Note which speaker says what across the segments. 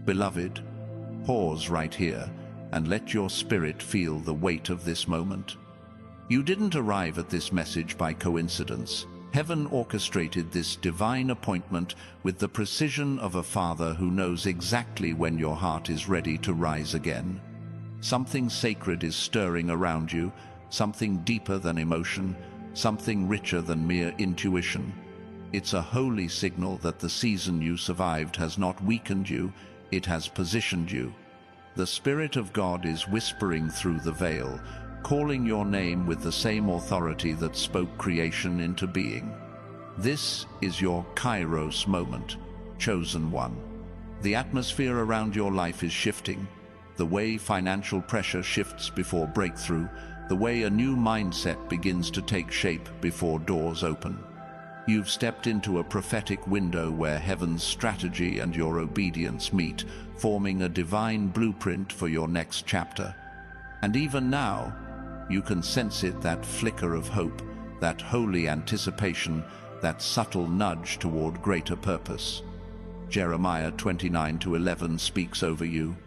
Speaker 1: Beloved, pause right here and let your spirit feel the weight of this moment. You didn't arrive at this message by coincidence. Heaven orchestrated this divine appointment with the precision of a father who knows exactly when your heart is ready to rise again. Something sacred is stirring around you, something deeper than emotion, something richer than mere intuition. It's a holy signal that the season you survived has not weakened you, it has positioned you. The Spirit of God is whispering through the veil, calling your name with the same authority that spoke creation into being. This is your Kairos moment, chosen one. The atmosphere around your life is shifting. The way financial pressure shifts before breakthrough, the way a new mindset begins to take shape before doors open. You've stepped into a prophetic window where heaven's strategy and your obedience meet, forming a divine blueprint for your next chapter. And even now, you can sense it, that flicker of hope, that holy anticipation, that subtle nudge toward greater purpose. Jeremiah 29:11 speaks over you.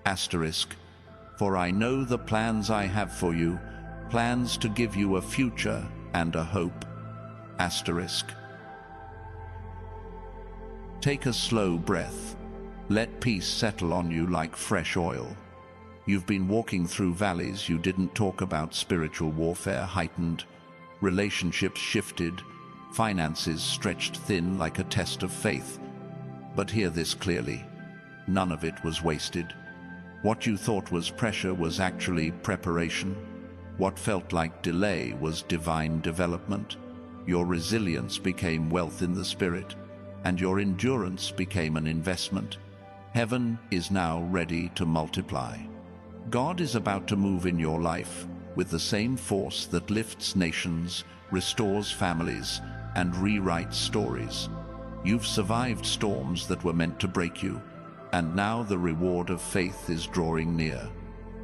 Speaker 1: Asterisk, for I know the plans I have for you, plans to give you a future and a hope. Asterisk. Take a slow breath. Let peace settle on you like fresh oil. You've been walking through valleys you didn't talk about. Spiritual warfare heightened, relationships shifted, finances stretched thin like a test of faith. But hear this clearly, none of it was wasted. What you thought was pressure was actually preparation. What felt like delay was divine development. Your resilience became wealth in the spirit, and your endurance became an investment. Heaven is now ready to multiply. God is about to move in your life with the same force that lifts nations, restores families, and rewrites stories. You've survived storms that were meant to break you, and now the reward of faith is drawing near.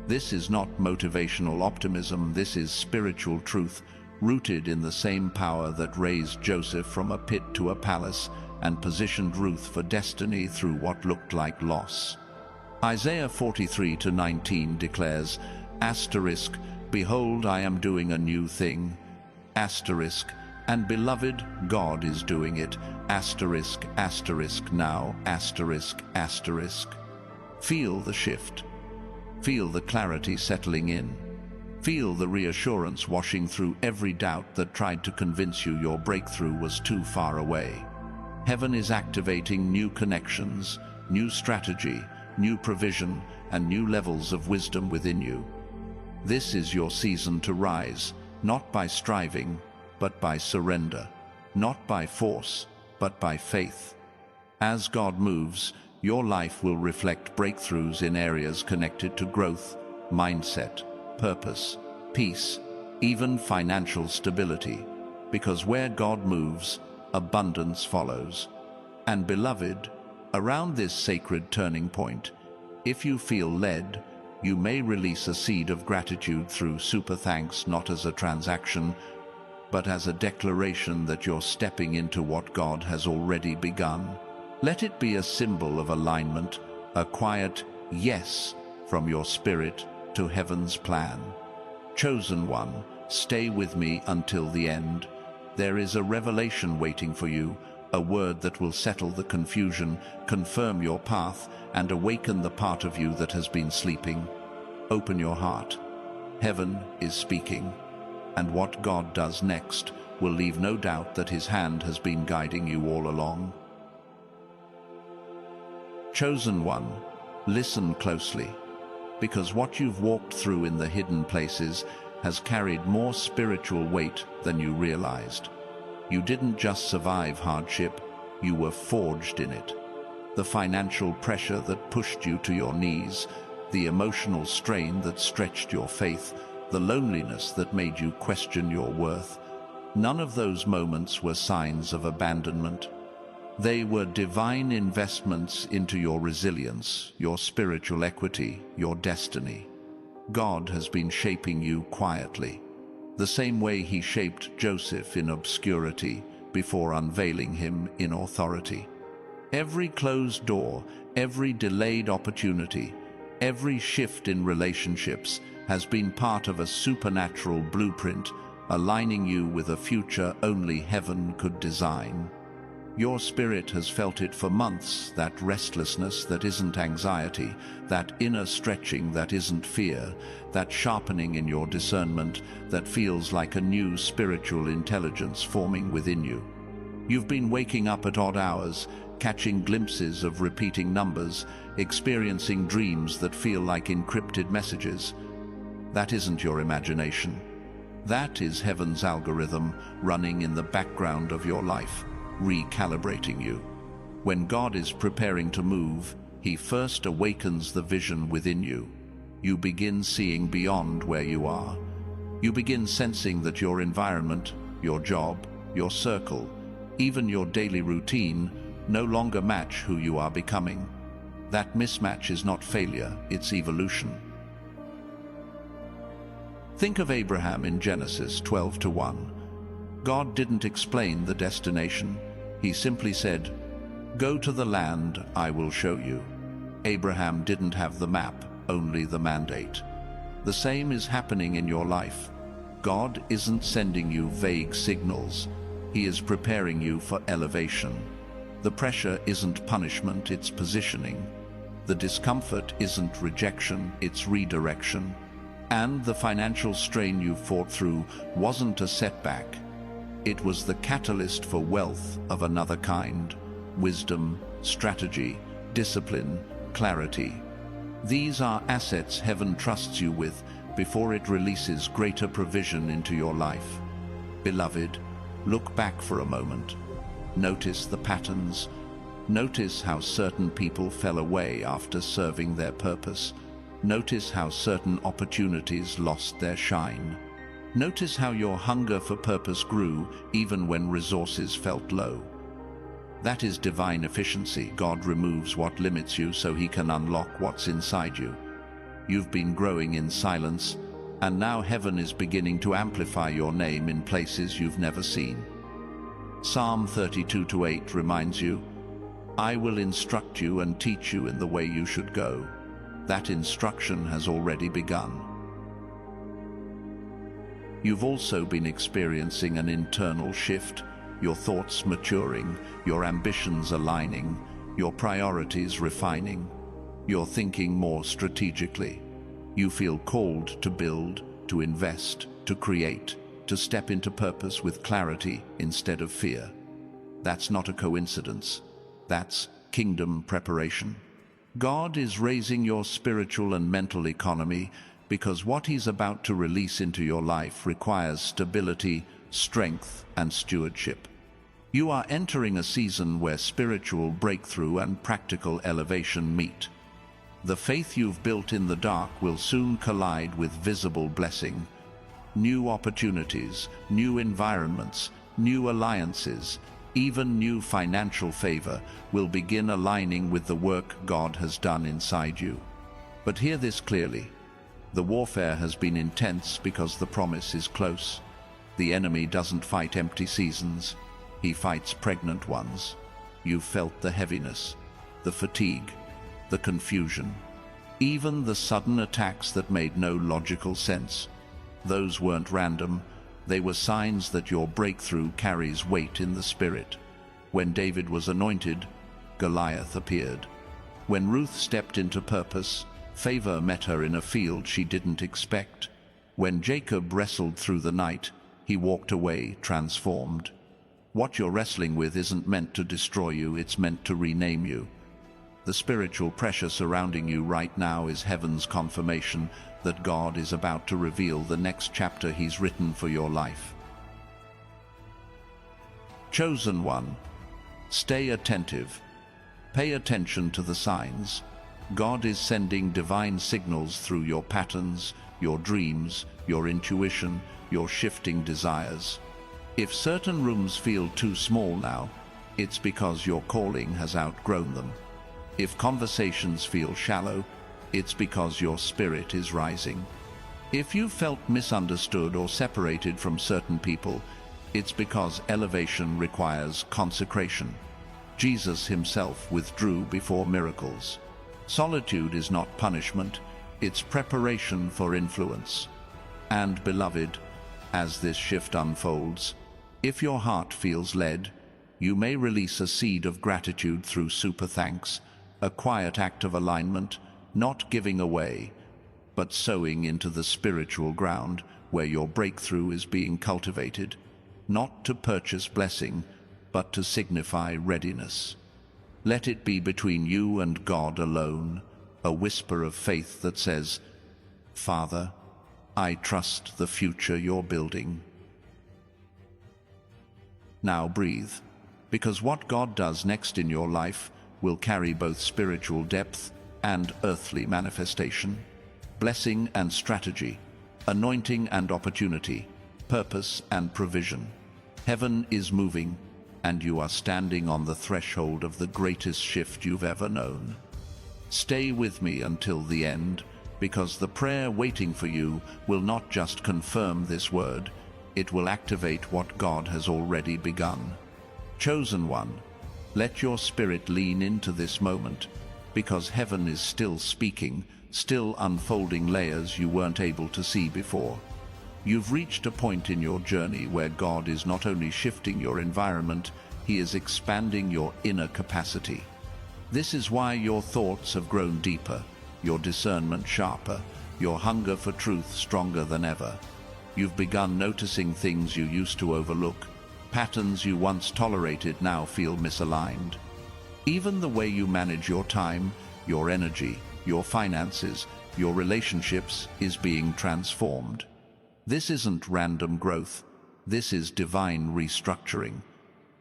Speaker 1: This is not motivational optimism, this is spiritual truth, rooted in the same power that raised Joseph from a pit to a palace and positioned Ruth for destiny through what looked like loss. Isaiah 43:19 declares, asterisk, behold, I am doing a new thing, asterisk, and beloved, God is doing it, asterisk, asterisk, now, asterisk, asterisk. Feel the shift. Feel the clarity settling in. Feel the reassurance washing through every doubt that tried to convince you your breakthrough was too far away. Heaven is activating new connections, new strategy, new provision, and new levels of wisdom within you. This is your season to rise, not by striving, but by surrender, not by force, but by faith. As God moves, your life will reflect breakthroughs in areas connected to growth, mindset, purpose, peace, even financial stability, because where God moves, abundance follows. And beloved, around this sacred turning point, if you feel led, you may release a seed of gratitude through super thanks, not as a transaction, but as a declaration that you're stepping into what God has already begun. Let it be a symbol of alignment, a quiet yes from your spirit to heaven's plan. Chosen one, stay with me until the end. There is a revelation waiting for you, a word that will settle the confusion, confirm your path, and awaken the part of you that has been sleeping. Open your heart. Heaven is speaking, and what God does next will leave no doubt that His hand has been guiding you all along. Chosen one, listen closely, because what you've walked through in the hidden places has carried more spiritual weight than you realized. You didn't just survive hardship, you were forged in it. The financial pressure that pushed you to your knees, the emotional strain that stretched your faith, the loneliness that made you question your worth, none of those moments were signs of abandonment. They were divine investments into your resilience, your spiritual equity, your destiny. God has been shaping you quietly, the same way He shaped Joseph in obscurity before unveiling him in authority. Every closed door, every delayed opportunity, every shift in relationships has been part of a supernatural blueprint, aligning you with a future only heaven could design. Your spirit has felt it for months, that restlessness that isn't anxiety, that inner stretching that isn't fear, that sharpening in your discernment that feels like a new spiritual intelligence forming within you. You've been waking up at odd hours, catching glimpses of repeating numbers, experiencing dreams that feel like encrypted messages. That isn't your imagination. That is heaven's algorithm running in the background of your life, recalibrating you. When God is preparing to move, He first awakens the vision within you. You begin seeing beyond where you are. You begin sensing that your environment, your job, your circle, even your daily routine, no longer match who you are becoming. That mismatch is not failure, it's evolution. Think of Abraham in Genesis 12:1. God didn't explain the destination. He simply said, "Go to the land I will show you." Abraham didn't have the map, only the mandate. The same is happening in your life. God isn't sending you vague signals. He is preparing you for elevation. The pressure isn't punishment, it's positioning. The discomfort isn't rejection, it's redirection. And the financial strain you fought through wasn't a setback. It was the catalyst for wealth of another kind: wisdom, strategy, discipline, clarity. These are assets heaven trusts you with before it releases greater provision into your life. Beloved, look back for a moment. Notice the patterns. Notice how certain people fell away after serving their purpose. Notice how certain opportunities lost their shine. Notice how your hunger for purpose grew even when resources felt low. That is divine efficiency. God removes what limits you so He can unlock what's inside you. You've been growing in silence, and now heaven is beginning to amplify your name in places you've never seen. Psalm 32:8 reminds you, "I will instruct you and teach you in the way you should go." That instruction has already begun. You've also been experiencing an internal shift, your thoughts maturing, your ambitions aligning, your priorities refining. You're thinking more strategically. You feel called to build, to invest, to create, to step into purpose with clarity instead of fear. That's not a coincidence. That's kingdom preparation. God is raising your spiritual and mental economy because what He's about to release into your life requires stability, strength, and stewardship. You are entering a season where spiritual breakthrough and practical elevation meet. The faith you've built in the dark will soon collide with visible blessing. New opportunities, new environments, new alliances, even new financial favor will begin aligning with the work God has done inside you. But hear this clearly. The warfare has been intense because the promise is close. The enemy doesn't fight empty seasons. He fights pregnant ones. You've felt the heaviness, the fatigue, the confusion, even the sudden attacks that made no logical sense. Those weren't random. They were signs that your breakthrough carries weight in the spirit. When David was anointed, Goliath appeared. When Ruth stepped into purpose, favor met her in a field she didn't expect. When Jacob wrestled through the night, he walked away transformed. What you're wrestling with isn't meant to destroy you, it's meant to rename you. The spiritual pressure surrounding you right now is heaven's confirmation that God is about to reveal the next chapter He's written for your life. Chosen one, stay attentive. Pay attention to the signs. God is sending divine signals through your patterns, your dreams, your intuition, your shifting desires. If certain rooms feel too small now, it's because your calling has outgrown them. If conversations feel shallow, it's because your spirit is rising. If you felt misunderstood or separated from certain people, it's because elevation requires consecration. Jesus himself withdrew before miracles. Solitude is not punishment, it's preparation for influence. And beloved, as this shift unfolds, if your heart feels led, you may release a seed of gratitude through super thanks, a quiet act of alignment, not giving away, but sowing into the spiritual ground where your breakthrough is being cultivated, not to purchase blessing, but to signify readiness. Let it be between you and God alone, a whisper of faith that says, "Father, I trust the future you're building." Now breathe, because what God does next in your life will carry both spiritual depth and earthly manifestation, blessing and strategy, anointing and opportunity, purpose and provision. Heaven is moving, and you are standing on the threshold of the greatest shift you've ever known. Stay with me until the end, because the prayer waiting for you will not just confirm this word, it will activate what God has already begun. Chosen one, let your spirit lean into this moment, because heaven is still speaking, still unfolding layers you weren't able to see before. You've reached a point in your journey where God is not only shifting your environment, He is expanding your inner capacity. This is why your thoughts have grown deeper, your discernment sharper, your hunger for truth stronger than ever. You've begun noticing things you used to overlook. Patterns you once tolerated now feel misaligned. Even the way you manage your time, your energy, your finances, your relationships is being transformed. This isn't random growth. This is divine restructuring.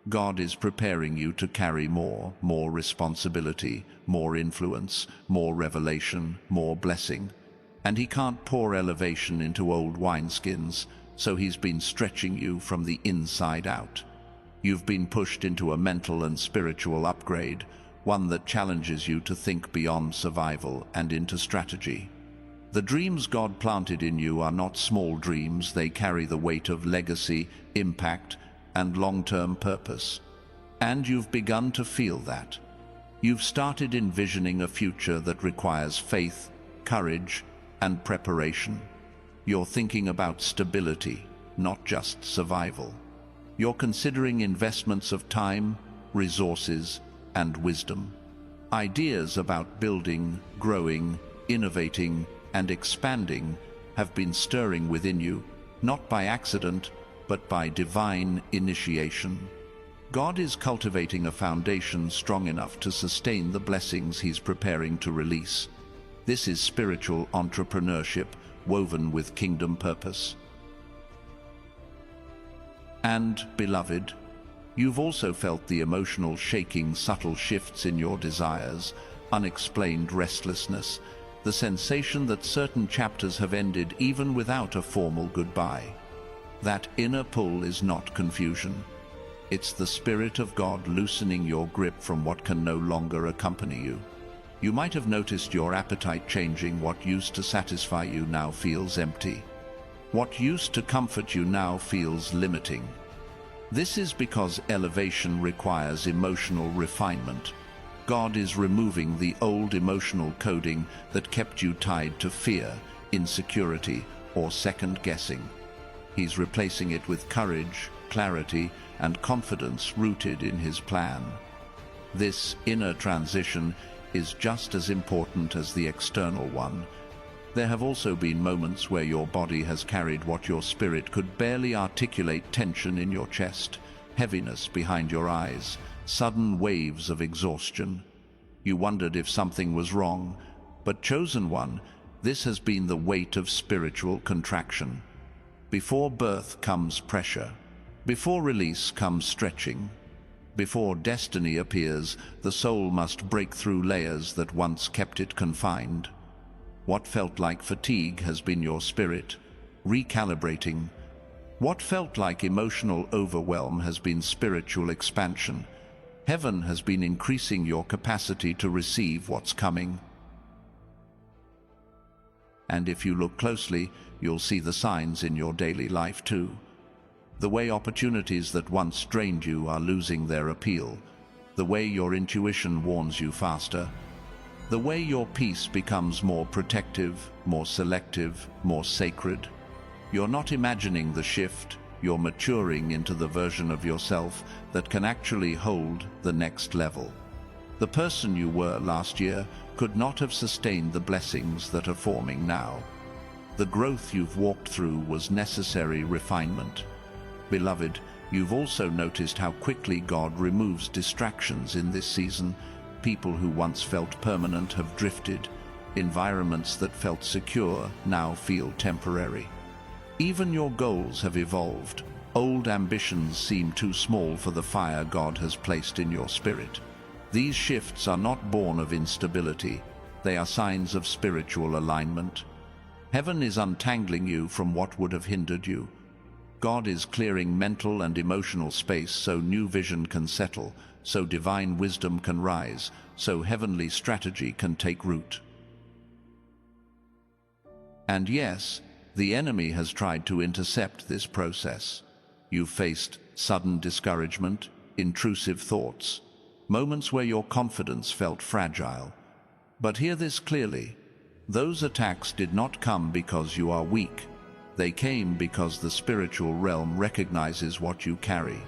Speaker 1: God is preparing you to carry more responsibility, more influence, more revelation, more blessing. And He can't pour elevation into old wineskins, so He's been stretching you from the inside out. You've been pushed into a mental and spiritual upgrade, one that challenges you to think beyond survival and into strategy. The dreams God planted in you are not small dreams. They carry the weight of legacy, impact, and long-term purpose. And you've begun to feel that. You've started envisioning a future that requires faith, courage, and preparation. You're thinking about stability, not just survival. You're considering investments of time, resources, and wisdom. Ideas about building, growing, innovating, and expanding have been stirring within you, not by accident, but by divine initiation. God is cultivating a foundation strong enough to sustain the blessings He's preparing to release. This is spiritual entrepreneurship woven with kingdom purpose. And, beloved, you've also felt the emotional shaking, subtle shifts in your desires, unexplained restlessness, the sensation that certain chapters have ended even without a formal goodbye. That inner pull is not confusion. It's the Spirit of God loosening your grip from what can no longer accompany you. You might have noticed your appetite changing. What used to satisfy you now feels empty. What used to comfort you now feels limiting. This is because elevation requires emotional refinement. God is removing the old emotional coding that kept you tied to fear, insecurity, or second-guessing. He's replacing it with courage, clarity, and confidence rooted in His plan. This inner transition is just as important as the external one. There have also been moments where your body has carried what your spirit could barely articulate: tension in your chest, heaviness behind your eyes, sudden waves of exhaustion. You wondered if something was wrong, but chosen one, this has been the weight of spiritual contraction. Before birth comes pressure. Before release comes stretching. Before destiny appears, the soul must break through layers that once kept it confined. What felt like fatigue has been your spirit recalibrating. What felt like emotional overwhelm has been spiritual expansion. Heaven has been increasing your capacity to receive what's coming. And if you look closely, you'll see the signs in your daily life too. The way opportunities that once drained you are losing their appeal. the way your intuition warns you faster, the way your peace becomes more protective, more selective, more sacred. You're not imagining the shift, you're maturing into the version of yourself that can actually hold the next level. The person you were last year could not have sustained the blessings that are forming now. The growth you've walked through was necessary refinement. Beloved, you've also noticed how quickly God removes distractions in this season. People who once felt permanent have drifted. Environments that felt secure now feel temporary. Even your goals have evolved. Old ambitions seem too small for the fire God has placed in your spirit. These shifts are not born of instability. They are signs of spiritual alignment. Heaven is untangling you from what would have hindered you. God is clearing mental and emotional space so new vision can settle, so divine wisdom can rise, so heavenly strategy can take root. And yes, the enemy has tried to intercept this process. You've faced sudden discouragement, intrusive thoughts, moments where your confidence felt fragile. But hear this clearly. Those attacks did not come because you are weak. They came because the spiritual realm recognizes what you carry.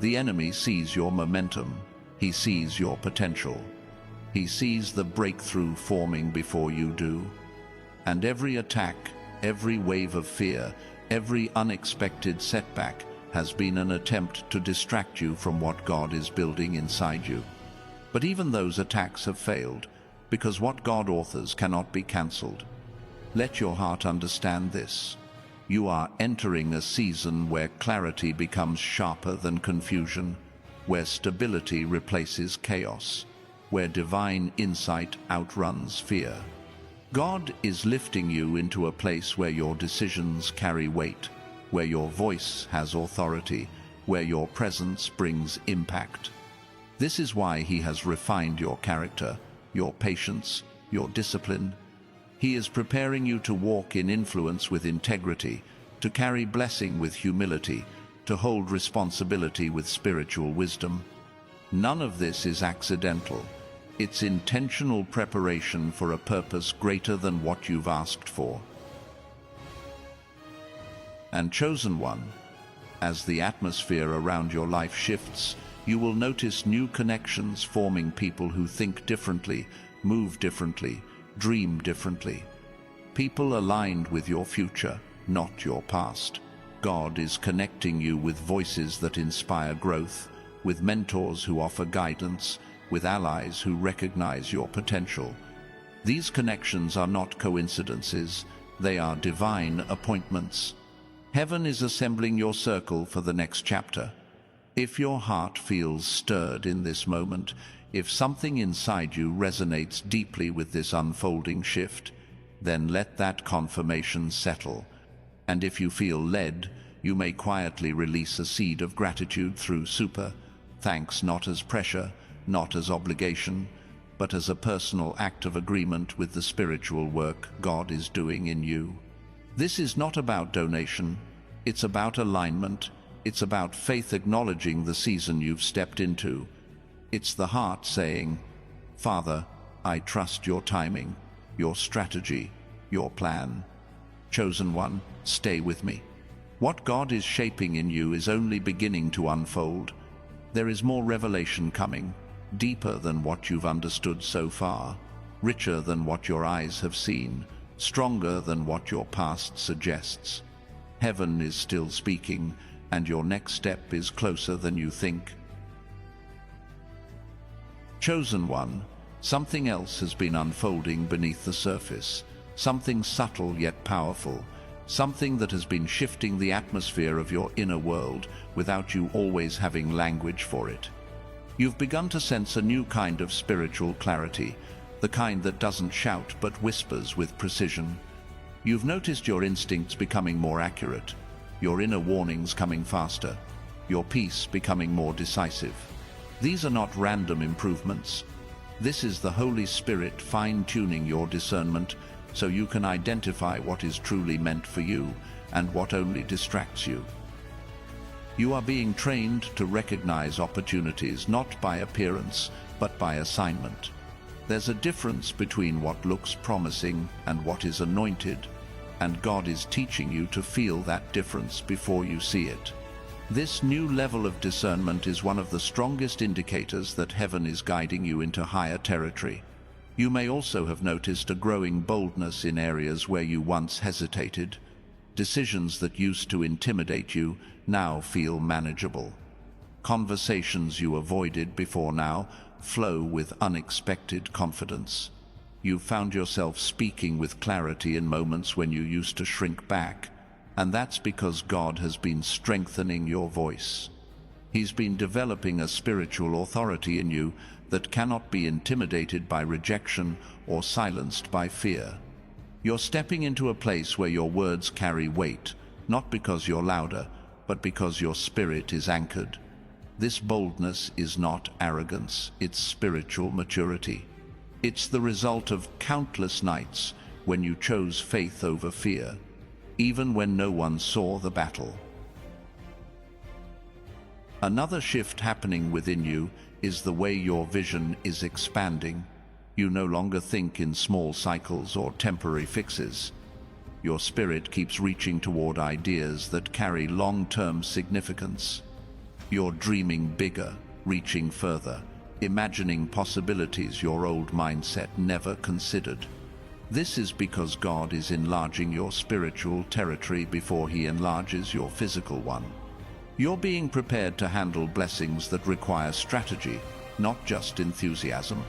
Speaker 1: The enemy sees your momentum. He sees your potential. He sees the breakthrough forming before you do. And every attack, every wave of fear, every unexpected setback has been an attempt to distract you from what God is building inside you. But even those attacks have failed, because what God authors cannot be cancelled. Let your heart understand this. You are entering a season where clarity becomes sharper than confusion, where stability replaces chaos, where divine insight outruns fear. God is lifting you into a place where your decisions carry weight, where your voice has authority, where your presence brings impact. This is why He has refined your character, your patience, your discipline. He is preparing you to walk in influence with integrity, to carry blessing with humility, to hold responsibility with spiritual wisdom. None of this is accidental. It's intentional preparation for a purpose greater than what you've asked for. And chosen one, as the atmosphere around your life shifts, you will notice new connections forming, people who think differently, move differently, dream differently. People aligned with your future, not your past. God is connecting you with voices that inspire growth, with mentors who offer guidance, with allies who recognize your potential. These connections are not coincidences, they are divine appointments. Heaven is assembling your circle for the next chapter. If your heart feels stirred in this moment, if something inside you resonates deeply with this unfolding shift, then let that confirmation settle. And if you feel led, you may quietly release a seed of gratitude through thanks, not as pressure, not as obligation, but as a personal act of agreement with the spiritual work God is doing in you. This is not about donation, it's about alignment, it's about faith acknowledging the season you've stepped into. It's the heart saying, Father, I trust your timing, your strategy, your plan. Chosen one, stay with me. What God is shaping in you is only beginning to unfold. There is more revelation coming, deeper than what you've understood so far, richer than what your eyes have seen, stronger than what your past suggests. Heaven is still speaking, and your next step is closer than you think. Chosen one, something else has been unfolding beneath the surface, something subtle yet powerful, something that has been shifting the atmosphere of your inner world without you always having language for it. You've begun to sense a new kind of spiritual clarity, the kind that doesn't shout but whispers with precision. You've noticed your instincts becoming more accurate, your inner warnings coming faster, your peace becoming more decisive. These are not random improvements. This is the Holy Spirit fine-tuning your discernment so you can identify what is truly meant for you and what only distracts you. You are being trained to recognize opportunities not by appearance, but by assignment. There's a difference between what looks promising and what is anointed, and God is teaching you to feel that difference before you see it. This new level of discernment is one of the strongest indicators that heaven is guiding you into higher territory. You may also have noticed a growing boldness in areas where you once hesitated. Decisions that used to intimidate you now feel manageable. Conversations you avoided before now flow with unexpected confidence. You've found yourself speaking with clarity in moments when you used to shrink back, and that's because God has been strengthening your voice. He's been developing a spiritual authority in you that cannot be intimidated by rejection or silenced by fear. You're stepping into a place where your words carry weight, not because you're louder, but because your spirit is anchored. This boldness is not arrogance, it's spiritual maturity. It's the result of countless nights when you chose faith over fear, even when no one saw the battle. Another shift happening within you is the way your vision is expanding. You no longer think in small cycles or temporary fixes. Your spirit keeps reaching toward ideas that carry long-term significance. You're dreaming bigger, reaching further, imagining possibilities your old mindset never considered. This is because God is enlarging your spiritual territory before He enlarges your physical one. You're being prepared to handle blessings that require strategy, not just enthusiasm.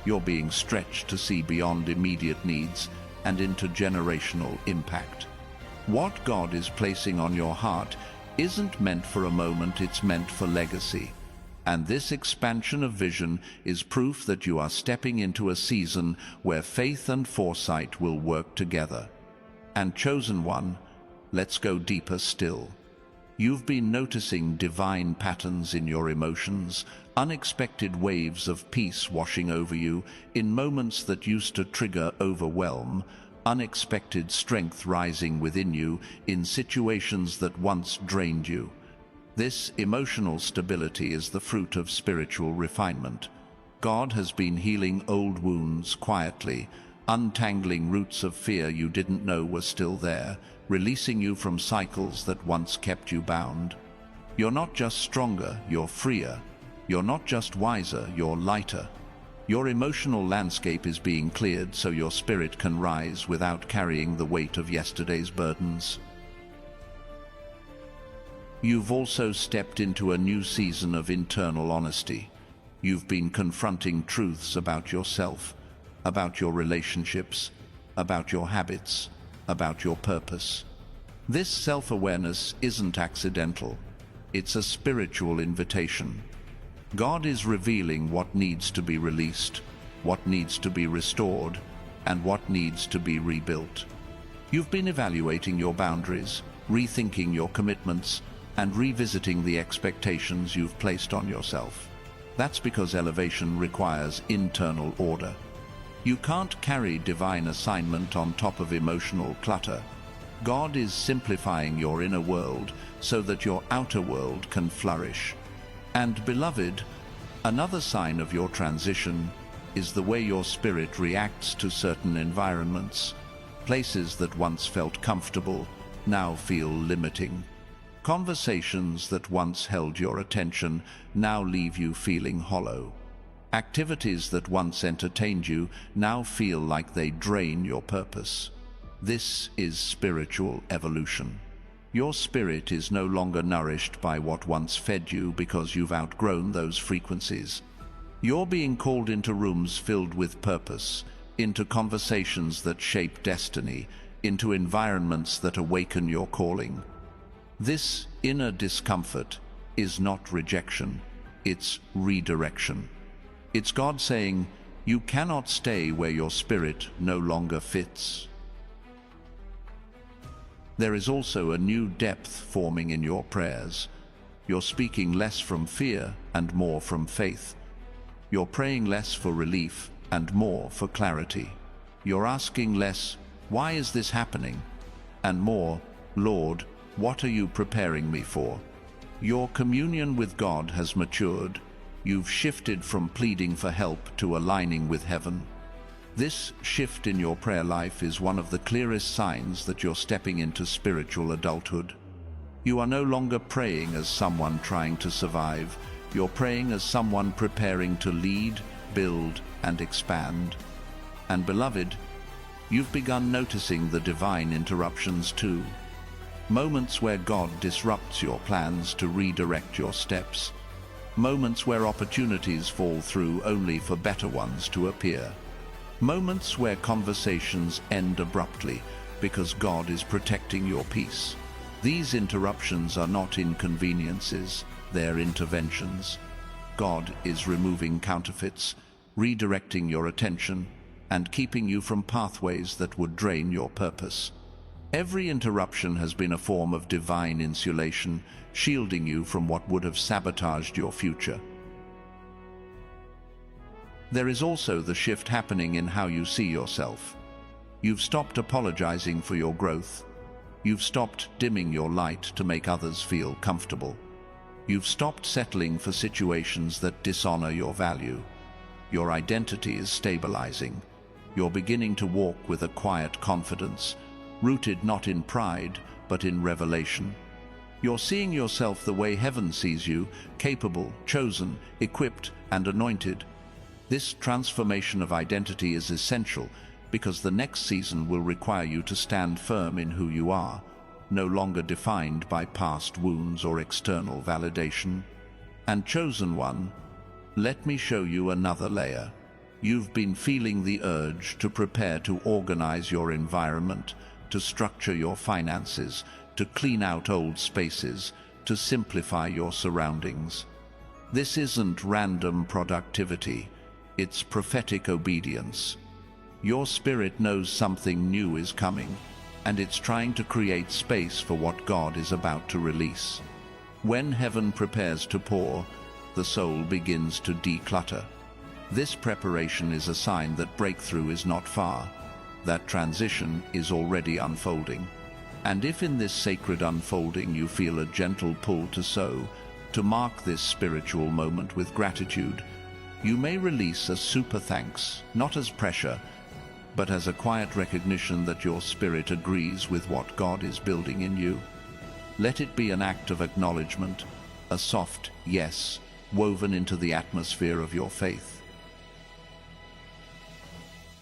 Speaker 1: You're being stretched to see beyond immediate needs and into generational impact. What God is placing on your heart isn't meant for a moment, it's meant for legacy. And this expansion of vision is proof that you are stepping into a season where faith and foresight will work together. And chosen one, let's go deeper still. You've been noticing divine patterns in your emotions, unexpected waves of peace washing over you in moments that used to trigger overwhelm, unexpected strength rising within you in situations that once drained you. This emotional stability is the fruit of spiritual refinement. God has been healing old wounds quietly, untangling roots of fear you didn't know were still there, releasing you from cycles that once kept you bound. You're not just stronger, you're freer. You're not just wiser, you're lighter. Your emotional landscape is being cleared so your spirit can rise without carrying the weight of yesterday's burdens. You've also stepped into a new season of internal honesty. You've been confronting truths about yourself, about your relationships, about your habits, about your purpose. This self-awareness isn't accidental. It's a spiritual invitation. God is revealing what needs to be released, what needs to be restored, and what needs to be rebuilt. You've been evaluating your boundaries, rethinking your commitments, and revisiting the expectations you've placed on yourself. That's because elevation requires internal order. You can't carry divine assignment on top of emotional clutter. God is simplifying your inner world so that your outer world can flourish. And beloved, another sign of your transition is the way your spirit reacts to certain environments. Places that once felt comfortable now feel limiting. Conversations that once held your attention now leave you feeling hollow. Activities that once entertained you now feel like they drain your purpose. This is spiritual evolution. Your spirit is no longer nourished by what once fed you because you've outgrown those frequencies. You're being called into rooms filled with purpose, into conversations that shape destiny, into environments that awaken your calling. This inner discomfort is not rejection, it's redirection. It's God saying, you cannot stay where your spirit no longer fits. There is also a new depth forming in your prayers. You're speaking less from fear and more from faith. You're praying less for relief and more for clarity. You're asking less, why is this happening? And more, Lord, what are you preparing me for? Your communion with God has matured. You've shifted from pleading for help to aligning with heaven. This shift in your prayer life is one of the clearest signs that you're stepping into spiritual adulthood. You are no longer praying as someone trying to survive. You're praying as someone preparing to lead, build, and expand. And beloved, you've begun noticing the divine interruptions too. Moments where God disrupts your plans to redirect your steps. Moments where opportunities fall through only for better ones to appear. Moments where conversations end abruptly because God is protecting your peace. These interruptions are not inconveniences, they're interventions. God is removing counterfeits, redirecting your attention, and keeping you from pathways that would drain your purpose. Every interruption has been a form of divine insulation, shielding you from what would have sabotaged your future. There is also the shift happening in how you see yourself. You've stopped apologizing for your growth. You've stopped dimming your light to make others feel comfortable. You've stopped settling for situations that dishonor your value. Your identity is stabilizing. You're beginning to walk with a quiet confidence, rooted not in pride, but in revelation. You're seeing yourself the way heaven sees you, capable, chosen, equipped, and anointed. This transformation of identity is essential because the next season will require you to stand firm in who you are, no longer defined by past wounds or external validation. And chosen one, let me show you another layer. You've been feeling the urge to prepare to organize your environment, to structure your finances, to clean out old spaces, to simplify your surroundings. This isn't random productivity, it's prophetic obedience. Your spirit knows something new is coming, and it's trying to create space for what God is about to release. When heaven prepares to pour, the soul begins to declutter. This preparation is a sign that breakthrough is not far, that transition is already unfolding. And if in this sacred unfolding you feel a gentle pull to sow, to mark this spiritual moment with gratitude, you may release a super thanks, not as pressure, but as a quiet recognition that your spirit agrees with what God is building in you. Let it be an act of acknowledgement, a soft yes, woven into the atmosphere of your faith.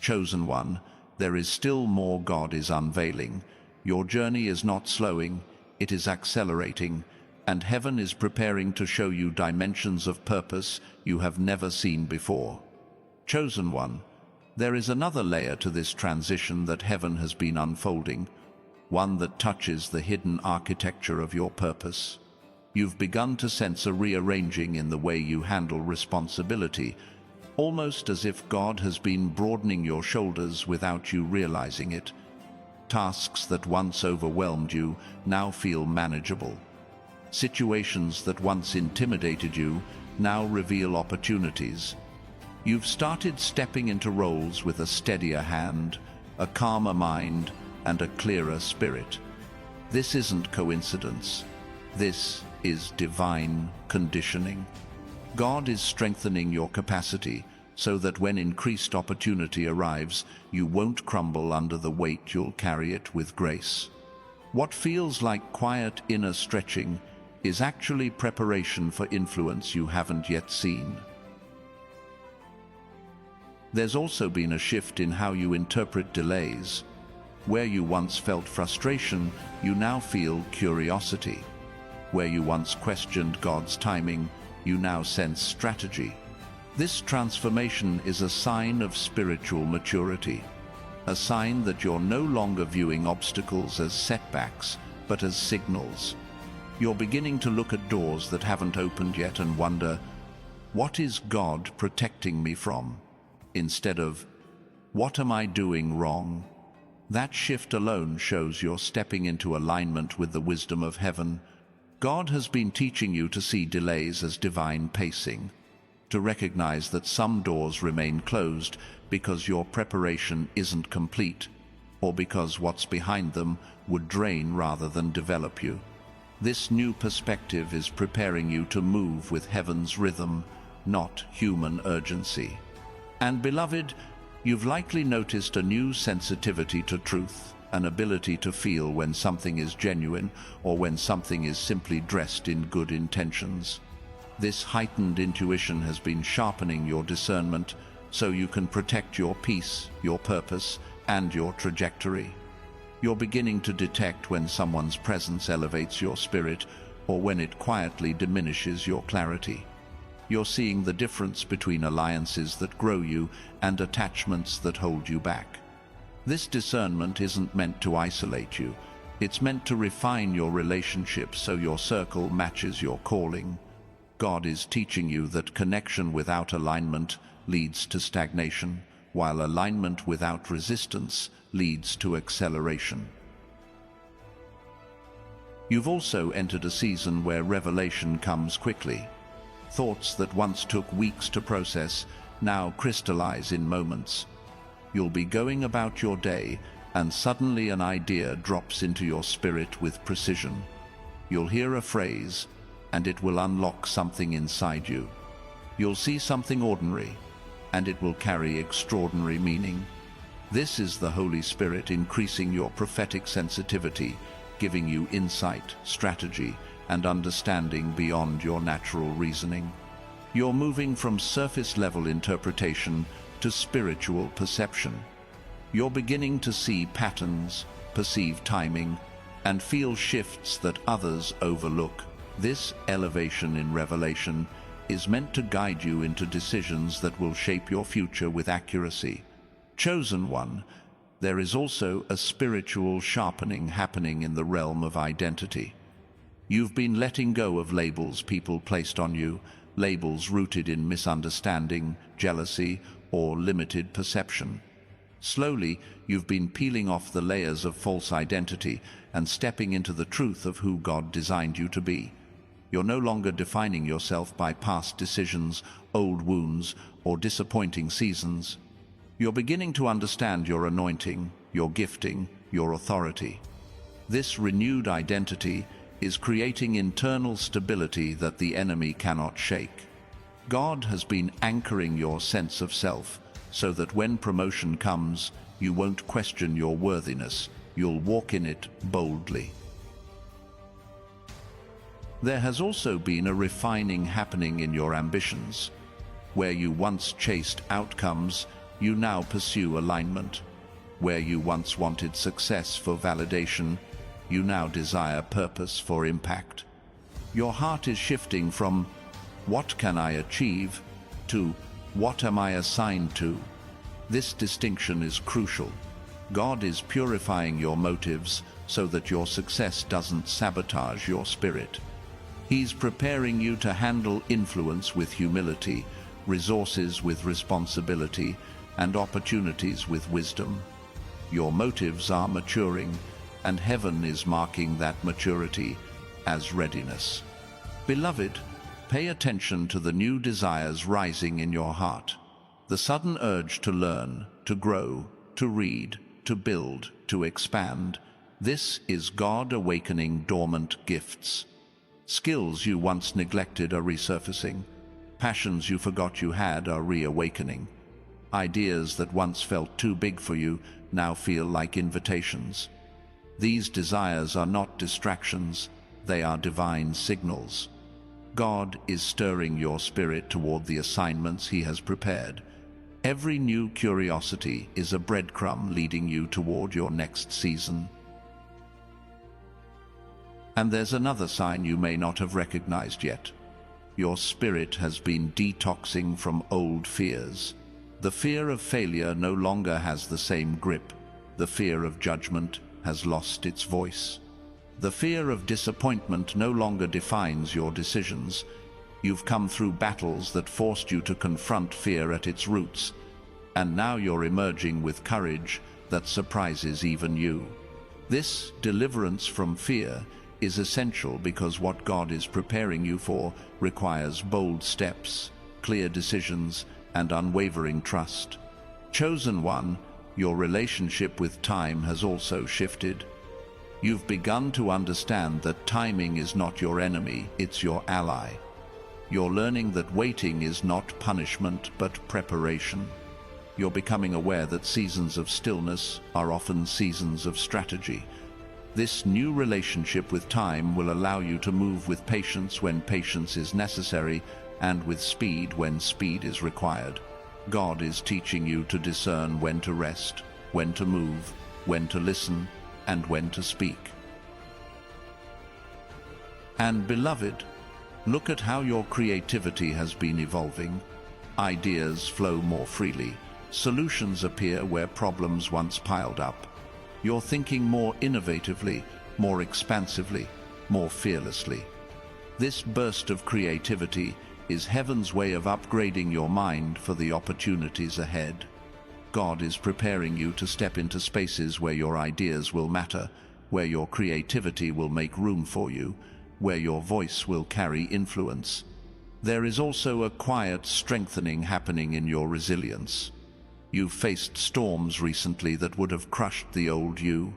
Speaker 1: Chosen one, there is still more God is unveiling. Your journey is not slowing, it is accelerating, and heaven is preparing to show you dimensions of purpose you have never seen before. Chosen one, there is another layer to this transition that heaven has been unfolding, one that touches the hidden architecture of your purpose. You've begun to sense a rearranging in the way you handle responsibility, almost as if God has been broadening your shoulders without you realizing it. Tasks that once overwhelmed you now feel manageable. Situations that once intimidated you now reveal opportunities. You've started stepping into roles with a steadier hand, a calmer mind, and a clearer spirit. This isn't coincidence. This is divine conditioning. God is strengthening your capacity so that when increased opportunity arrives, you won't crumble under the weight, you'll carry it with grace. What feels like quiet inner stretching is actually preparation for influence you haven't yet seen. There's also been a shift in how you interpret delays. Where you once felt frustration, you now feel curiosity. Where you once questioned God's timing, you now sense strategy. This transformation is a sign of spiritual maturity, a sign that you're no longer viewing obstacles as setbacks, but as signals. You're beginning to look at doors that haven't opened yet and wonder, what is God protecting me from? Instead of, what am I doing wrong? That shift alone shows you're stepping into alignment with the wisdom of heaven. God has been teaching you to see delays as divine pacing, to recognize that some doors remain closed because your preparation isn't complete, or because what's behind them would drain rather than develop you. This new perspective is preparing you to move with heaven's rhythm, not human urgency. And beloved, you've likely noticed a new sensitivity to truth, an ability to feel when something is genuine or when something is simply dressed in good intentions. This heightened intuition has been sharpening your discernment so you can protect your peace, your purpose, and your trajectory. You're beginning to detect when someone's presence elevates your spirit or when it quietly diminishes your clarity. You're seeing the difference between alliances that grow you and attachments that hold you back. This discernment isn't meant to isolate you. It's meant to refine your relationships so your circle matches your calling. God is teaching you that connection without alignment leads to stagnation, while alignment without resistance leads to acceleration. You've also entered a season where revelation comes quickly. Thoughts that once took weeks to process now crystallize in moments. You'll be going about your day, and suddenly an idea drops into your spirit with precision. You'll hear a phrase, and it will unlock something inside you. You'll see something ordinary, and it will carry extraordinary meaning. This is the Holy Spirit increasing your prophetic sensitivity, giving you insight, strategy, and understanding beyond your natural reasoning. You're moving from surface-level interpretation to spiritual perception. You're beginning to see patterns, perceive timing, and feel shifts that others overlook. This elevation in revelation is meant to guide you into decisions that will shape your future with accuracy. Chosen one, there is also a spiritual sharpening happening in the realm of identity. You've been letting go of labels people placed on you, labels rooted in misunderstanding, jealousy, or limited perception. Slowly, you've been peeling off the layers of false identity and stepping into the truth of who God designed you to be. You're no longer defining yourself by past decisions, old wounds, or disappointing seasons. You're beginning to understand your anointing, your gifting, your authority. This renewed identity is creating internal stability that the enemy cannot shake. God has been anchoring your sense of self so that when promotion comes, you won't question your worthiness, you'll walk in it boldly. There has also been a refining happening in your ambitions. Where you once chased outcomes, you now pursue alignment. Where you once wanted success for validation, you now desire purpose for impact. Your heart is shifting from, "What can I achieve?" to, "What am I assigned to?" This distinction is crucial. God is purifying your motives so that your success doesn't sabotage your spirit. He's preparing you to handle influence with humility, resources with responsibility, and opportunities with wisdom. Your motives are maturing, and heaven is marking that maturity as readiness. Beloved, pay attention to the new desires rising in your heart. The sudden urge to learn, to grow, to read, to build, to expand. This is God awakening dormant gifts. Skills you once neglected are resurfacing. Passions you forgot you had are reawakening. Ideas that once felt too big for you now feel like invitations. These desires are not distractions, they are divine signals. God is stirring your spirit toward the assignments He has prepared. Every new curiosity is a breadcrumb leading you toward your next season. And there's another sign you may not have recognized yet. Your spirit has been detoxing from old fears. The fear of failure no longer has the same grip. The fear of judgment has lost its voice. The fear of disappointment no longer defines your decisions. You've come through battles that forced you to confront fear at its roots, and now you're emerging with courage that surprises even you. This deliverance from fear is essential because what God is preparing you for requires bold steps, clear decisions, and unwavering trust. Chosen one, your relationship with time has also shifted. You've begun to understand that timing is not your enemy, it's your ally. You're learning that waiting is not punishment, but preparation. You're becoming aware that seasons of stillness are often seasons of strategy. This new relationship with time will allow you to move with patience when patience is necessary, and with speed when speed is required. God is teaching you to discern when to rest, when to move, when to listen, and when to speak. And beloved, look at how your creativity has been evolving. Ideas flow more freely. Solutions appear where problems once piled up. You're thinking more innovatively, more expansively, more fearlessly. This burst of creativity is heaven's way of upgrading your mind for the opportunities ahead. God is preparing you to step into spaces where your ideas will matter, where your creativity will make room for you, where your voice will carry influence. There is also a quiet strengthening happening in your resilience. You've faced storms recently that would have crushed the old you,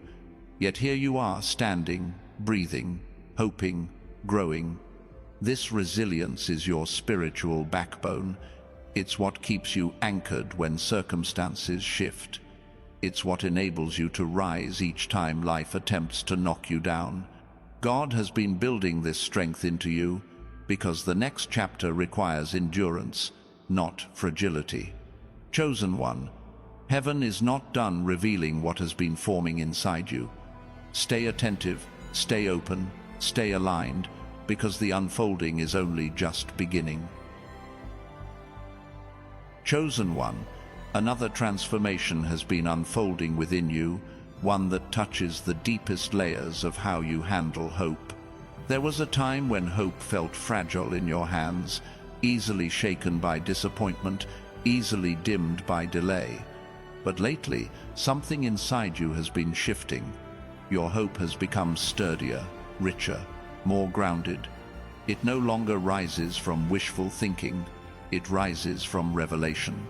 Speaker 1: yet here you are standing, breathing, hoping, growing. This resilience is your spiritual backbone. It's what keeps you anchored when circumstances shift. It's what enables you to rise each time life attempts to knock you down. God has been building this strength into you because the next chapter requires endurance, not fragility. Chosen one, heaven is not done revealing what has been forming inside you. Stay attentive, stay open, stay aligned, because the unfolding is only just beginning. Chosen one, another transformation has been unfolding within you, one that touches the deepest layers of how you handle hope. There was a time when hope felt fragile in your hands, easily shaken by disappointment, easily dimmed by delay. But lately, something inside you has been shifting. Your hope has become sturdier, richer, more grounded. It no longer rises from wishful thinking, it rises from revelation.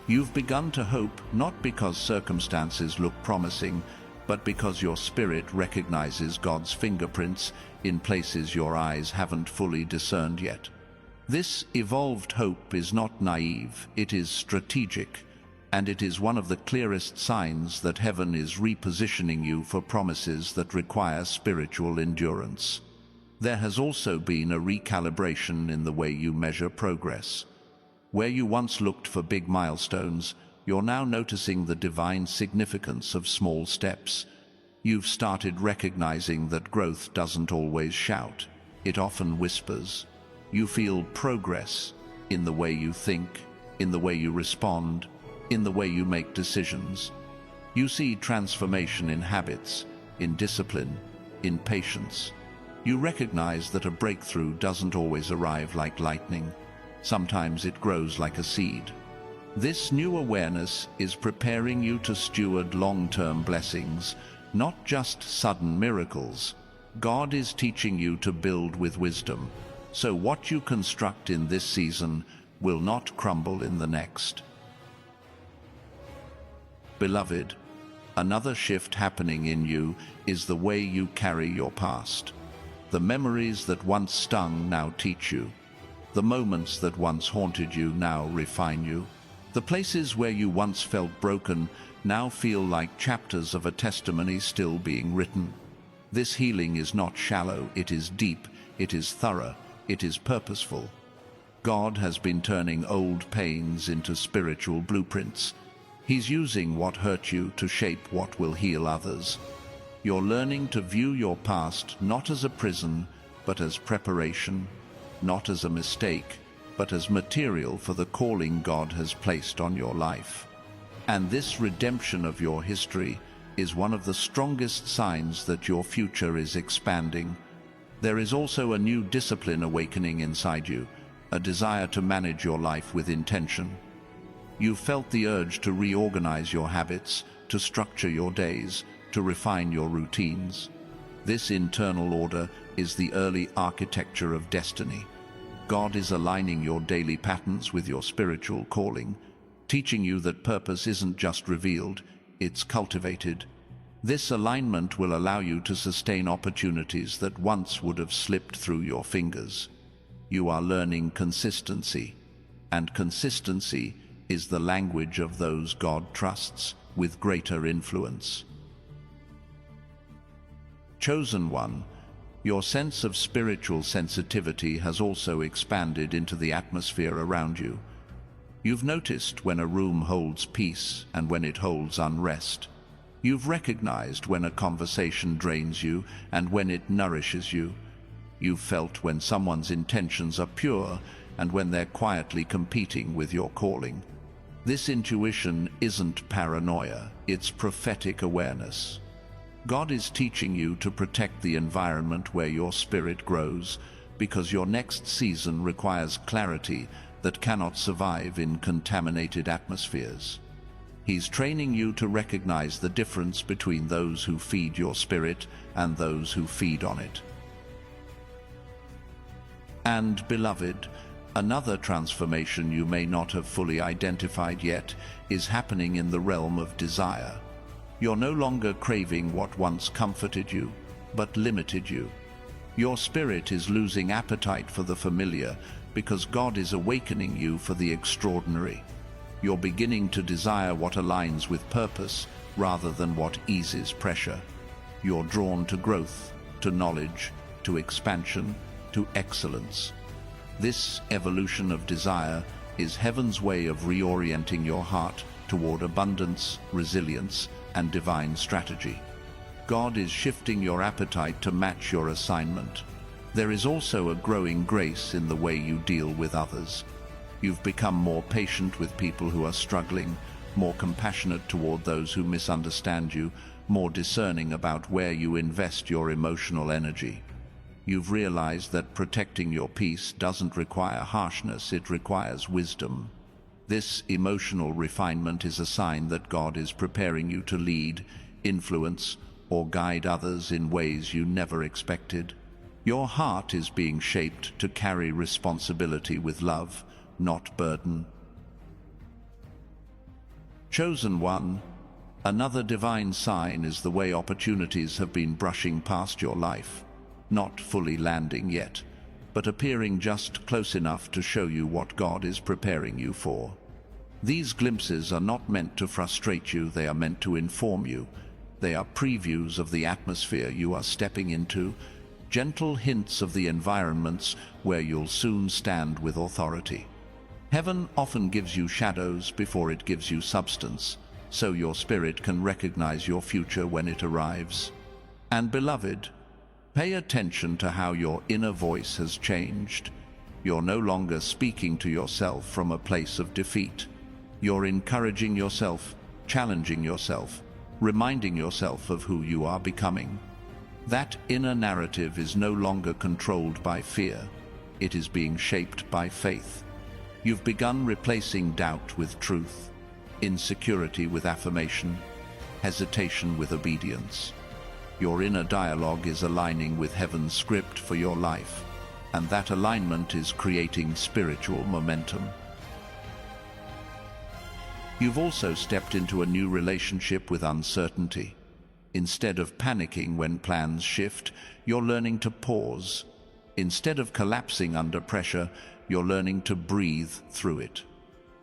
Speaker 1: You've begun to hope not because circumstances look promising, but because your spirit recognizes God's fingerprints in places your eyes haven't fully discerned yet. This evolved hope is not naive, it is strategic, and it is one of the clearest signs that heaven is repositioning you for promises that require spiritual endurance. There has also been a recalibration in the way you measure progress. Where you once looked for big milestones, you're now noticing the divine significance of small steps. You've started recognizing that growth doesn't always shout, it often whispers. You feel progress in the way you think, in the way you respond, in the way you make decisions. You see transformation in habits, in discipline, in patience. You recognize that a breakthrough doesn't always arrive like lightning. Sometimes it grows like a seed. This new awareness is preparing you to steward long-term blessings, not just sudden miracles. God is teaching you to build with wisdom, so what you construct in this season will not crumble in the next. Beloved, another shift happening in you is the way you carry your past. The memories that once stung now teach you. The moments that once haunted you now refine you. The places where you once felt broken now feel like chapters of a testimony still being written. This healing is not shallow, it is deep, it is thorough, it is purposeful. God has been turning old pains into spiritual blueprints. He's using what hurt you to shape what will heal others. You're learning to view your past not as a prison, but as preparation, not as a mistake, but as material for the calling God has placed on your life. And this redemption of your history is one of the strongest signs that your future is expanding. There is also a new discipline awakening inside you, a desire to manage your life with intention. You've felt the urge to reorganize your habits, to structure your days, to refine your routines. This internal order is the early architecture of destiny. God is aligning your daily patterns with your spiritual calling, teaching you that purpose isn't just revealed, it's cultivated. This alignment will allow you to sustain opportunities that once would have slipped through your fingers. You are learning consistency, and consistency is the language of those God trusts with greater influence. Chosen one, your sense of spiritual sensitivity has also expanded into the atmosphere around you. You've noticed when a room holds peace and when it holds unrest. You've recognized when a conversation drains you and when it nourishes you. You've felt when someone's intentions are pure and when they're quietly competing with your calling. This intuition isn't paranoia, it's prophetic awareness. God is teaching you to protect the environment where your spirit grows, because your next season requires clarity that cannot survive in contaminated atmospheres. He's training you to recognize the difference between those who feed your spirit and those who feed on it. And, beloved, another transformation you may not have fully identified yet is happening in the realm of desire. You're no longer craving what once comforted you, but limited you. Your spirit is losing appetite for the familiar because God is awakening you for the extraordinary. You're beginning to desire what aligns with purpose rather than what eases pressure. You're drawn to growth, to knowledge, to expansion, to excellence. This evolution of desire is heaven's way of reorienting your heart toward abundance, resilience, and divine strategy. God is shifting your appetite to match your assignment. There is also a growing grace in the way you deal with others. You've become more patient with people who are struggling, more compassionate toward those who misunderstand you, more discerning about where you invest your emotional energy. You've realized that protecting your peace doesn't require harshness, it requires wisdom. This emotional refinement is a sign that God is preparing you to lead, influence, or guide others in ways you never expected. Your heart is being shaped to carry responsibility with love, not burden. Chosen one, another divine sign is the way opportunities have been brushing past your life, not fully landing yet, but appearing just close enough to show you what God is preparing you for. These glimpses are not meant to frustrate you, they are meant to inform you. They are previews of the atmosphere you are stepping into, gentle hints of the environments where you'll soon stand with authority. Heaven often gives you shadows before it gives you substance, so your spirit can recognize your future when it arrives. And beloved, pay attention to how your inner voice has changed. You're no longer speaking to yourself from a place of defeat. You're encouraging yourself, challenging yourself, reminding yourself of who you are becoming. That inner narrative is no longer controlled by fear. It is being shaped by faith. You've begun replacing doubt with truth, insecurity with affirmation, hesitation with obedience. Your inner dialogue is aligning with heaven's script for your life, and that alignment is creating spiritual momentum. You've also stepped into a new relationship with uncertainty. Instead of panicking when plans shift, you're learning to pause. Instead of collapsing under pressure, you're learning to breathe through it.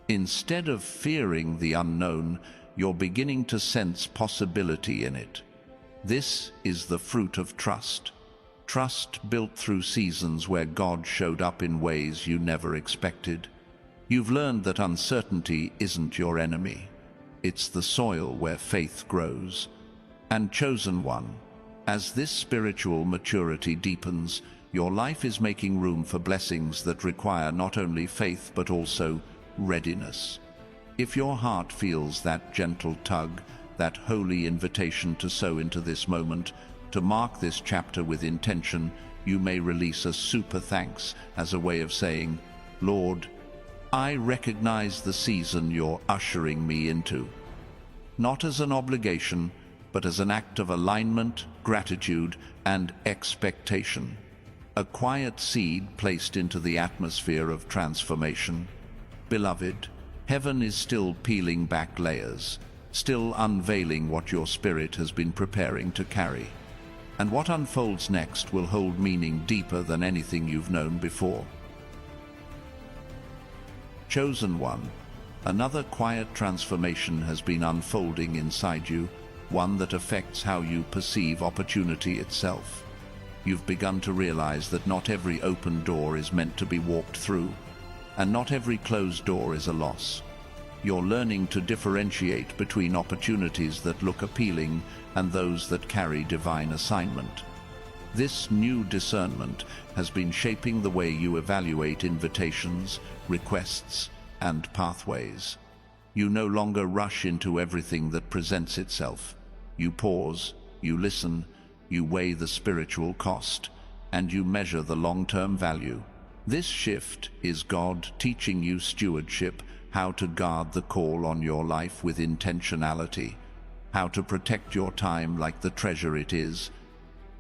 Speaker 1: Instead of fearing the unknown, you're beginning to sense possibility in it. This is the fruit of trust. Trust built through seasons where God showed up in ways you never expected. You've learned that uncertainty isn't your enemy. It's the soil where faith grows. And chosen one, as this spiritual maturity deepens, your life is making room for blessings that require not only faith but also readiness. If your heart feels that gentle tug, that holy invitation to sow into this moment, to mark this chapter with intention, you may release a super thanks as a way of saying, Lord, I recognize the season you're ushering me into, not as an obligation, but as an act of alignment, gratitude, and expectation. A quiet seed placed into the atmosphere of transformation. Beloved, heaven is still peeling back layers. still unveiling what your spirit has been preparing to carry. And what unfolds next will hold meaning deeper than anything you've known before. Chosen one, another quiet transformation has been unfolding inside you, one that affects how you perceive opportunity itself. You've begun to realize that not every open door is meant to be walked through, and not every closed door is a loss. You're learning to differentiate between opportunities that look appealing and those that carry divine assignment. This new discernment has been shaping the way you evaluate invitations, requests, and pathways. You no longer rush into everything that presents itself. You pause, you listen, you weigh the spiritual cost, and you measure the long-term value. This shift is God teaching you stewardship, how to guard the call on your life with intentionality, how to protect your time like the treasure it is,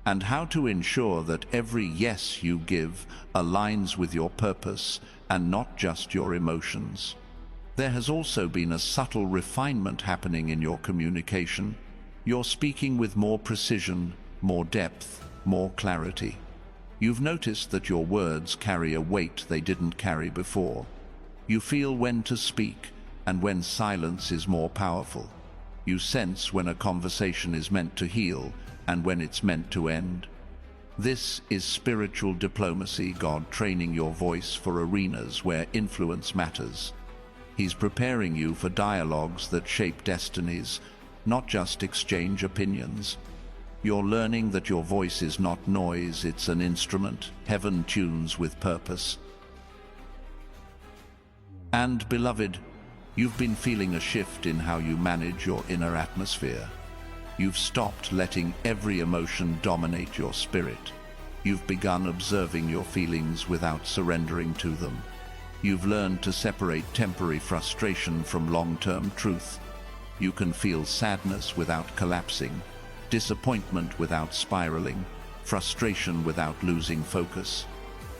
Speaker 1: and how to ensure that every yes you give aligns with your purpose and not just your emotions. There has also been a subtle refinement happening in your communication. You're speaking with more precision, more depth, more clarity. You've noticed that your words carry a weight they didn't carry before. You feel when to speak and when silence is more powerful. You sense when a conversation is meant to heal and when it's meant to end. This is spiritual diplomacy, God training your voice for arenas where influence matters. He's preparing you for dialogues that shape destinies, not just exchange opinions. You're learning that your voice is not noise, it's an instrument heaven tunes with purpose. And, beloved, you've been feeling a shift in how you manage your inner atmosphere. You've stopped letting every emotion dominate your spirit. You've begun observing your feelings without surrendering to them. You've learned to separate temporary frustration from long-term truth. You can feel sadness without collapsing, disappointment without spiraling, frustration without losing focus.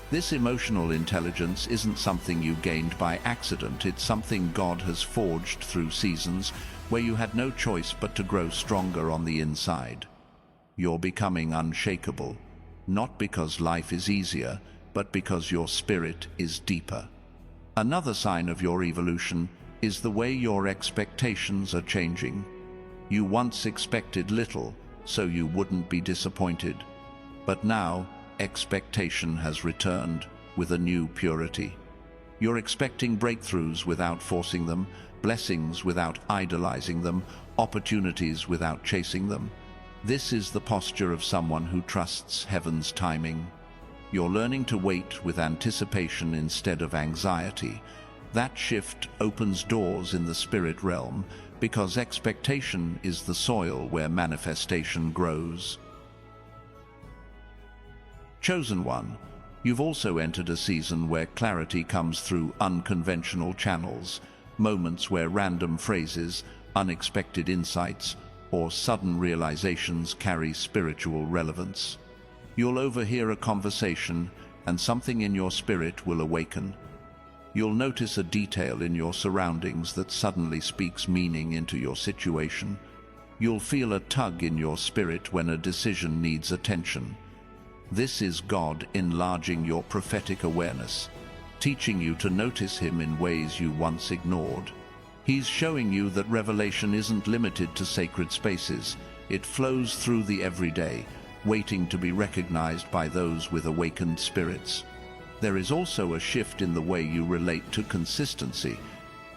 Speaker 1: This emotional intelligence isn't something you gained by accident, it's something God has forged through seasons where you had no choice but to grow stronger on the inside. You're becoming unshakable, not because life is easier, but because your spirit is deeper. Another sign of your evolution is the way your expectations are changing. You once expected little, so you wouldn't be disappointed. But now, expectation has returned with a new purity. You're expecting breakthroughs without forcing them, blessings without idolizing them, opportunities without chasing them. This is the posture of someone who trusts heaven's timing. You're learning to wait with anticipation instead of anxiety. That shift opens doors in the spirit realm because expectation is the soil where manifestation grows. Chosen one, you've also entered a season where clarity comes through unconventional channels, moments where random phrases, unexpected insights, or sudden realizations carry spiritual relevance. You'll overhear a conversation, and something in your spirit will awaken. You'll notice a detail in your surroundings that suddenly speaks meaning into your situation. You'll feel a tug in your spirit when a decision needs attention. This is God enlarging your prophetic awareness, teaching you to notice Him in ways you once ignored. He's showing you that revelation isn't limited to sacred spaces. It flows through the everyday, waiting to be recognized by those with awakened spirits. There is also a shift in the way you relate to consistency.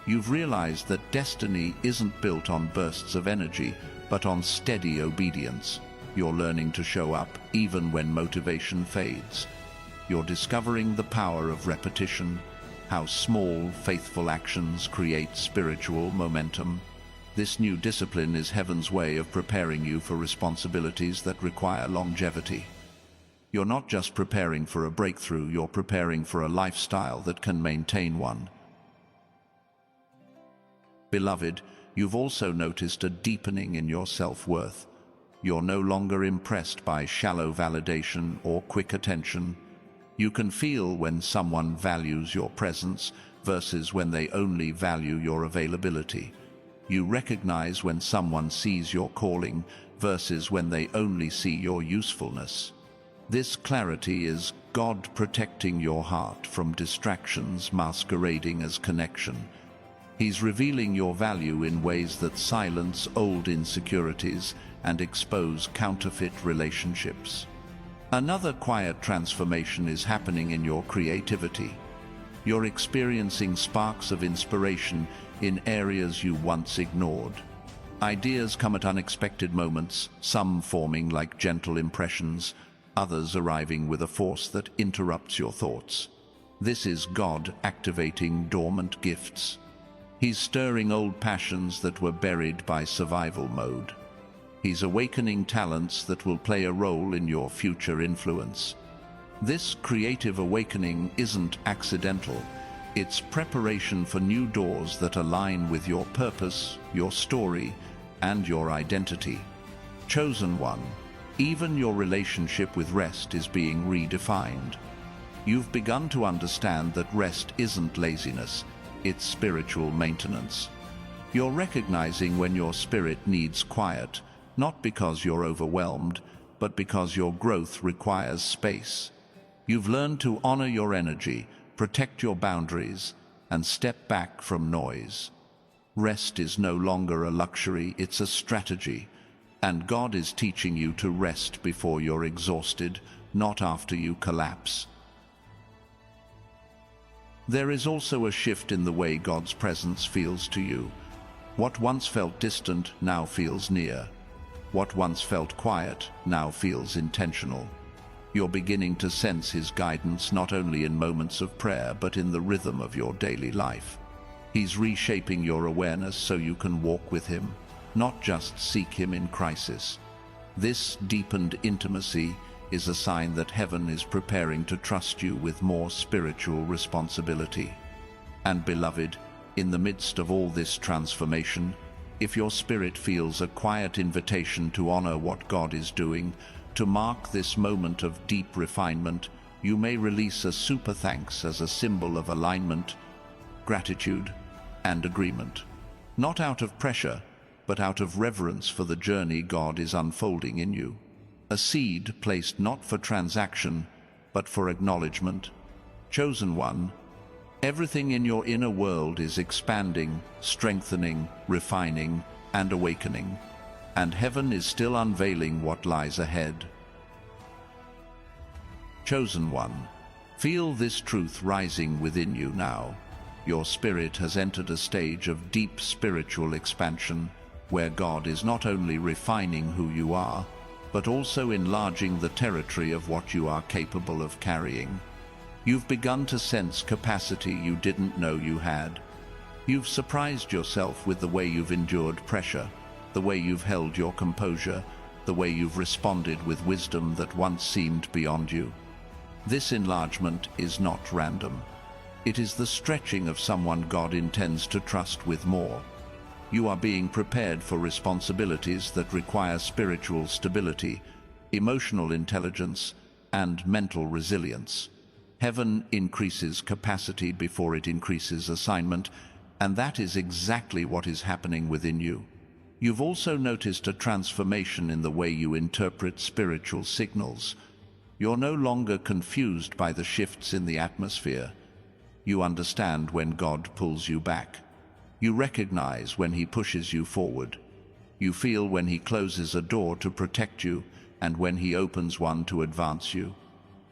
Speaker 1: You've realized that destiny isn't built on bursts of energy, but on steady obedience. You're learning to show up even when motivation fades. You're discovering the power of repetition, how small, faithful actions create spiritual momentum. This new discipline is heaven's way of preparing you for responsibilities that require longevity. You're not just preparing for a breakthrough, you're preparing for a lifestyle that can maintain one. Beloved, you've also noticed a deepening in your self-worth. You're no longer impressed by shallow validation or quick attention. You can feel when someone values your presence versus when they only value your availability. You recognize when someone sees your calling versus when they only see your usefulness. This clarity is God protecting your heart from distractions masquerading as connection. He's revealing your value in ways that silence old insecurities and expose counterfeit relationships. Another quiet transformation is happening in your creativity. You're experiencing sparks of inspiration in areas you once ignored. Ideas come at unexpected moments, some forming like gentle impressions, others arriving with a force that interrupts your thoughts. This is God activating dormant gifts. He's stirring old passions that were buried by survival mode. He's awakening talents that will play a role in your future influence. This creative awakening isn't accidental. It's preparation for new doors that align with your purpose, your story, and your identity. Chosen one, even your relationship with rest is being redefined. You've begun to understand that rest isn't laziness, it's spiritual maintenance. You're recognizing when your spirit needs quiet, not because you're overwhelmed, but because your growth requires space. You've learned to honor your energy, protect your boundaries, and step back from noise. Rest is no longer a luxury, it's a strategy. And God is teaching you to rest before you're exhausted, not after you collapse. There is also a shift in the way God's presence feels to you. What once felt distant now feels near. What once felt quiet now feels intentional. You're beginning to sense His guidance not only in moments of prayer but in the rhythm of your daily life. He's reshaping your awareness so you can walk with Him, not just seek Him in crisis. This deepened intimacy is a sign that heaven is preparing to trust you with more spiritual responsibility. And beloved, in the midst of all this transformation, if your spirit feels a quiet invitation to honor what God is doing, to mark this moment of deep refinement, you may release a super thanks as a symbol of alignment, gratitude, and agreement. Not out of pressure, but out of reverence for the journey God is unfolding in you. A seed placed not for transaction, but for acknowledgement. Chosen one, everything in your inner world is expanding, strengthening, refining, and awakening. And heaven is still unveiling what lies ahead. Chosen one, feel this truth rising within you now. Your spirit has entered a stage of deep spiritual expansion, where God is not only refining who you are, but also enlarging the territory of what you are capable of carrying. You've begun to sense capacity you didn't know you had. You've surprised yourself with the way you've endured pressure, the way you've held your composure, the way you've responded with wisdom that once seemed beyond you. This enlargement is not random. It is the stretching of someone God intends to trust with more. You are being prepared for responsibilities that require spiritual stability, emotional intelligence, and mental resilience. Heaven increases capacity before it increases assignment, and that is exactly what is happening within you. You've also noticed a transformation in the way you interpret spiritual signals. You're no longer confused by the shifts in the atmosphere. You understand when God pulls you back. You recognize when He pushes you forward. You feel when He closes a door to protect you and when He opens one to advance you.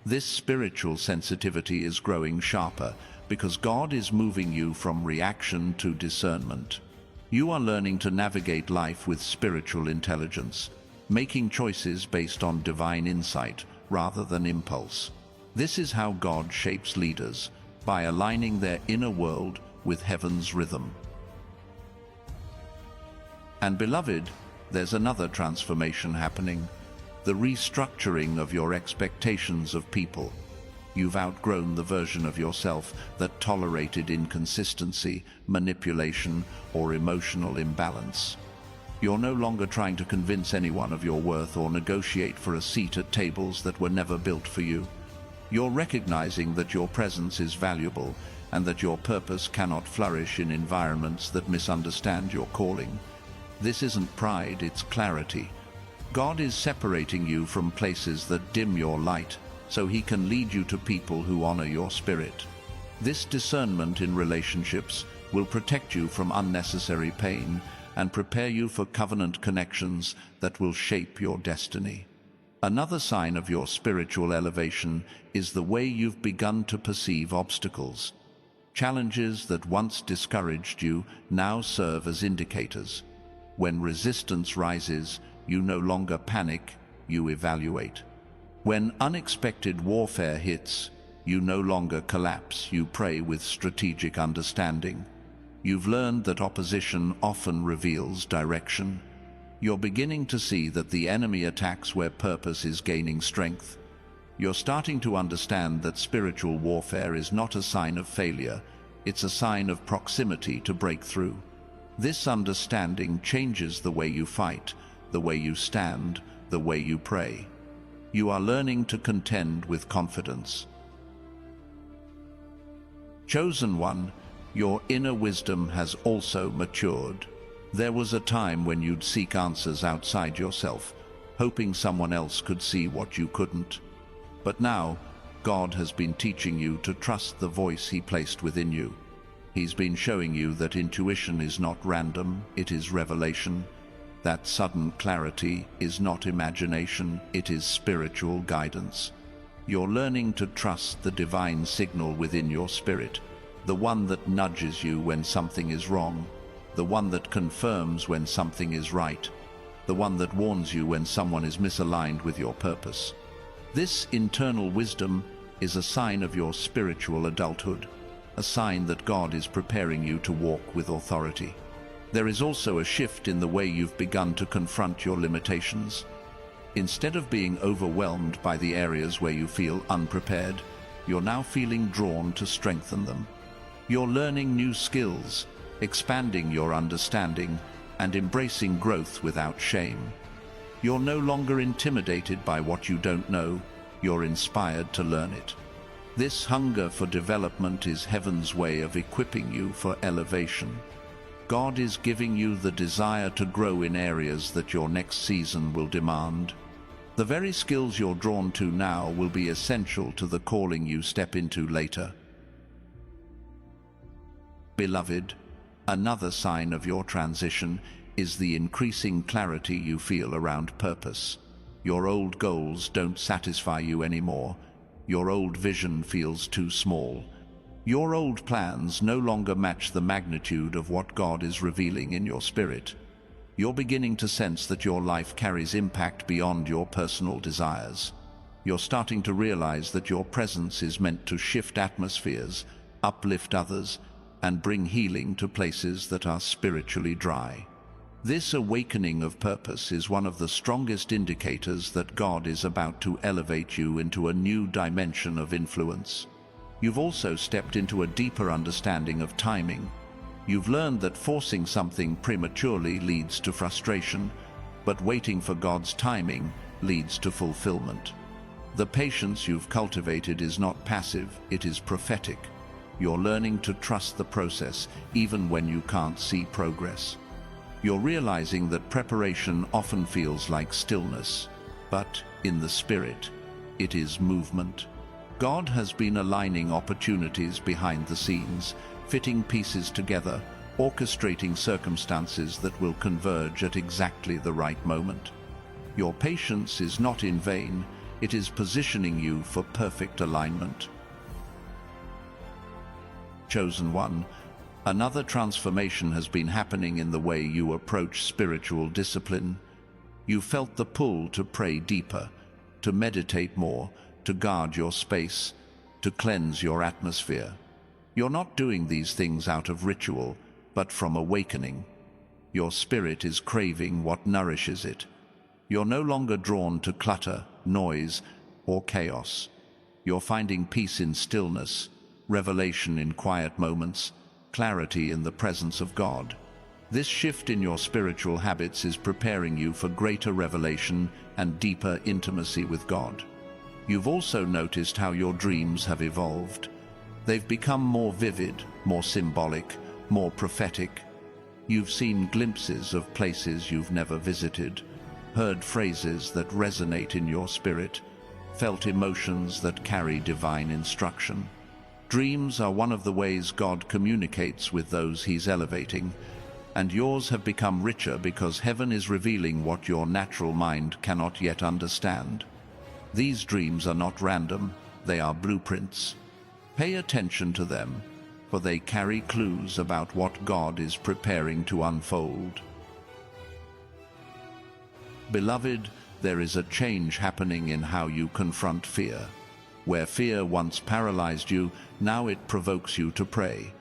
Speaker 1: This spiritual sensitivity is growing sharper because God is moving you from reaction to discernment. You are learning to navigate life with spiritual intelligence, making choices based on divine insight rather than impulse. This is how God shapes leaders, by aligning their inner world with heaven's rhythm. And beloved, there's another transformation happening, the restructuring of your expectations of people. You've outgrown the version of yourself that tolerated inconsistency, manipulation, or emotional imbalance. You're no longer trying to convince anyone of your worth or negotiate for a seat at tables that were never built for you. You're recognizing that your presence is valuable, and that your purpose cannot flourish in environments that misunderstand your calling. This isn't pride, it's clarity. God is separating you from places that dim your light, so He can lead you to people who honor your spirit. This discernment in relationships will protect you from unnecessary pain and prepare you for covenant connections that will shape your destiny. Another sign of your spiritual elevation is the way you've begun to perceive obstacles. Challenges that once discouraged you now serve as indicators. When resistance rises, you no longer panic, you evaluate. When unexpected warfare hits, you no longer collapse, you pray with strategic understanding. You've learned that opposition often reveals direction. You're beginning to see that the enemy attacks where purpose is gaining strength. You're starting to understand that spiritual warfare is not a sign of failure, it's a sign of proximity to breakthrough. This understanding changes the way you fight, the way you stand, the way you pray. You are learning to contend with confidence. Chosen one, your inner wisdom has also matured. There was a time when you'd seek answers outside yourself, hoping someone else could see what you couldn't. But now, God has been teaching you to trust the voice He placed within you. He's been showing you that intuition is not random, it is revelation. That sudden clarity is not imagination, it is spiritual guidance. You're learning to trust the divine signal within your spirit, the one that nudges you when something is wrong, the one that confirms when something is right, the one that warns you when someone is misaligned with your purpose. This internal wisdom is a sign of your spiritual adulthood, a sign that God is preparing you to walk with authority. There is also a shift in the way you've begun to confront your limitations. Instead of being overwhelmed by the areas where you feel unprepared, you're now feeling drawn to strengthen them. You're learning new skills, expanding your understanding, and embracing growth without shame. You're no longer intimidated by what you don't know, you're inspired to learn it. This hunger for development is heaven's way of equipping you for elevation. God is giving you the desire to grow in areas that your next season will demand. The very skills you're drawn to now will be essential to the calling you step into later. Beloved, another sign of your transition is the increasing clarity you feel around purpose. Your old goals don't satisfy you anymore. Your old vision feels too small. Your old plans no longer match the magnitude of what God is revealing in your spirit. You're beginning to sense that your life carries impact beyond your personal desires. You're starting to realize that your presence is meant to shift atmospheres, uplift others, and bring healing to places that are spiritually dry. This awakening of purpose is one of the strongest indicators that God is about to elevate you into a new dimension of influence. You've also stepped into a deeper understanding of timing. You've learned that forcing something prematurely leads to frustration, but waiting for God's timing leads to fulfillment. The patience you've cultivated is not passive, it is prophetic. You're learning to trust the process even when you can't see progress. You're realizing that preparation often feels like stillness, but in the spirit, it is movement. God has been aligning opportunities behind the scenes, fitting pieces together, orchestrating circumstances that will converge at exactly the right moment. Your patience is not in vain, it is positioning you for perfect alignment. Chosen one, another transformation has been happening in the way you approach spiritual discipline. You felt the pull to pray deeper, to meditate more, to guard your space, to cleanse your atmosphere. You're not doing these things out of ritual, but from awakening. Your spirit is craving what nourishes it. You're no longer drawn to clutter, noise, or chaos. You're finding peace in stillness, revelation in quiet moments, clarity in the presence of God. This shift in your spiritual habits is preparing you for greater revelation and deeper intimacy with God. You've also noticed how your dreams have evolved. They've become more vivid, more symbolic, more prophetic. You've seen glimpses of places you've never visited, heard phrases that resonate in your spirit, felt emotions that carry divine instruction. Dreams are one of the ways God communicates with those He's elevating, and yours have become richer because heaven is revealing what your natural mind cannot yet understand. These dreams are not random, they are blueprints. Pay attention to them, for they carry clues about what God is preparing to unfold. Beloved, there is a change happening in how you confront fear. Where fear once paralyzed you, now it provokes you to pray.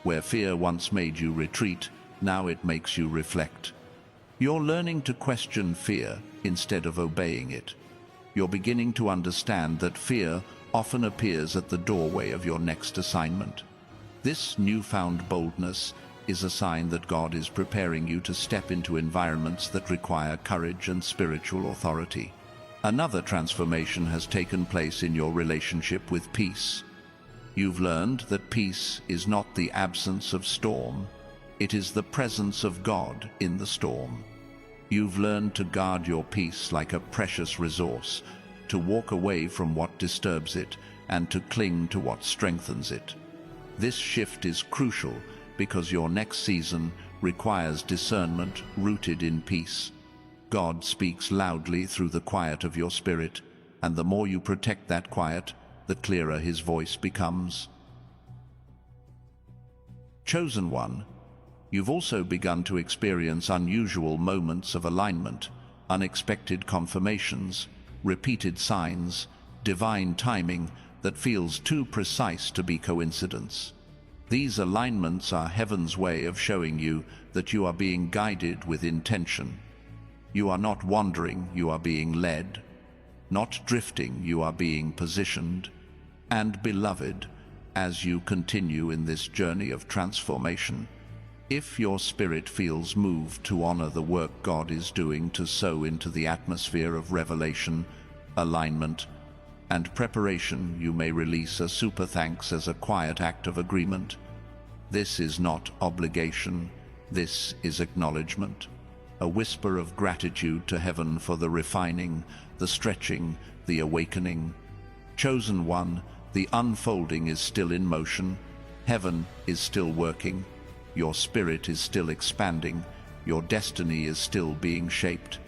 Speaker 1: Where fear once made you retreat, now it makes you reflect. You're learning to question fear instead of obeying it. You're beginning to understand that fear often appears at the doorway of your next assignment. This newfound boldness is a sign that God is preparing you to step into environments that require courage and spiritual authority. Another transformation has taken place in your relationship with peace. You've learned that peace is not the absence of storm, it is the presence of God in the storm. You've learned to guard your peace like a precious resource, to walk away from what disturbs it and to cling to what strengthens it. This shift is crucial because your next season requires discernment rooted in peace. God speaks loudly through the quiet of your spirit, and the more you protect that quiet, the clearer His voice becomes. Chosen one, you've also begun to experience unusual moments of alignment, unexpected confirmations, repeated signs, divine timing that feels too precise to be coincidence. These alignments are heaven's way of showing you that you are being guided with intention. You are not wandering, you are being led. Not drifting, you are being positioned. And beloved, as you continue in this journey of transformation, if your spirit feels moved to honor the work God is doing to sow into the atmosphere of revelation, alignment, and preparation, you may release a super thanks as a quiet act of agreement. This is not obligation, this is acknowledgement, a whisper of gratitude to heaven for the refining, the stretching, the awakening. Chosen one, the unfolding is still in motion, heaven is still working, your spirit is still expanding, your destiny is still being shaped.